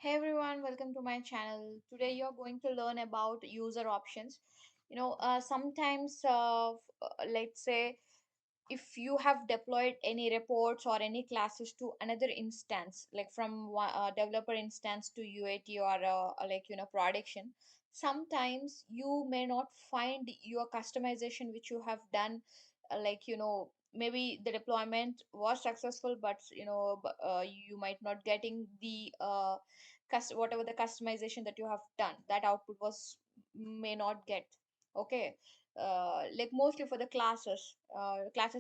Hey everyone, welcome to my channel. Today you're going to learn about user options. Sometimes, let's say, if you have deployed any reports or any classes to another instance, like from developer instance to UAT or production, sometimes you may not find your customization which you have done. Maybe the deployment was successful, but you might not getting the whatever the customization that you have done, that output was may not get. Okay. Like mostly for the classes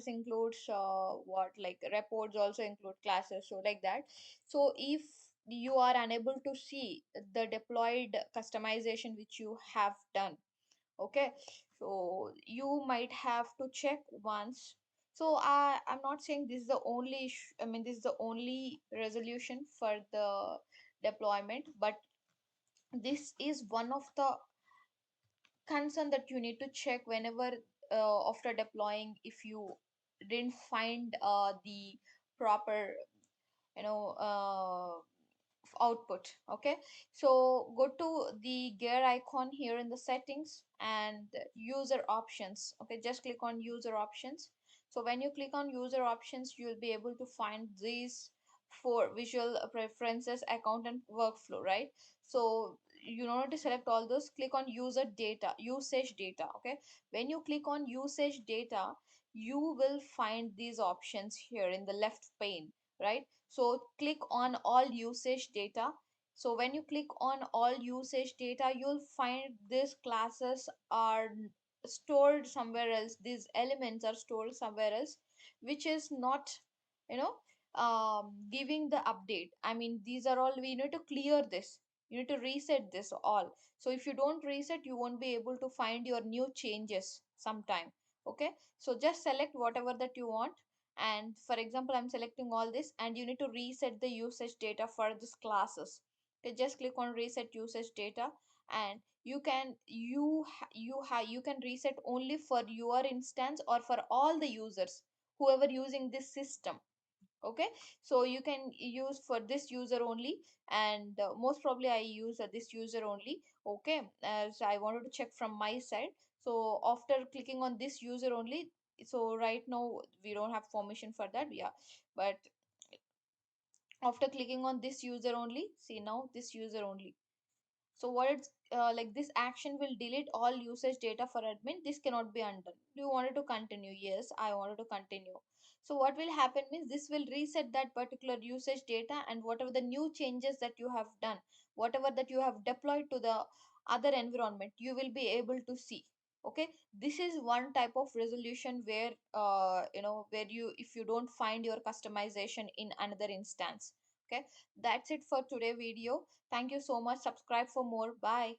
includes what like reports also include classes, so like that. So if you are unable to see the deployed customization which you have done, okay, so you might have to check once. So I'm not saying this is the only this is the only resolution for the deployment, but this is one of the concern that you need to check whenever after deploying, if you didn't find the proper you know uh, output. Okay, so go to the gear icon here in the settings and user options. Okay, just click on user options. So when you click on user options, you'll be able to find these four: visual preferences, account, and workflow, right? So you don't have to select all those. Click on user data, usage data. Okay, when you click on usage data, you will find these options here in the left pane, right? So click on all usage data. So when you click on all usage data, you'll find these classes are stored somewhere else, these elements are stored somewhere else, which is not you know giving the update. I mean, these are all, we need to clear this, you need to reset this all. So if you don't reset, you won't be able to find your new changes sometime. Okay, so just select whatever that you want, and for example, I'm selecting all this, and you need to reset the usage data for this classes. Okay, just click on reset usage data, and you can reset only for your instance or for all the users whoever using this system. Okay, so you can use for this user only, and most probably I use this user only. Okay, so I wanted to check from my side. So after clicking on this user only, so right now we don't have permission for that, yeah. But after clicking on this user only, see now this user only, so what it's like, this action will delete all usage data for admin. This cannot be undone. Do you wanted to continue? Yes, I wanted to continue. So what will happen means this will reset that particular usage data, and whatever the new changes that you have done, whatever that you have deployed to the other environment, you will be able to see. Okay, this is one type of resolution where where you, if you don't find your customization in another instance. Okay, that's it for today video. Thank you so much. Subscribe for more. Bye.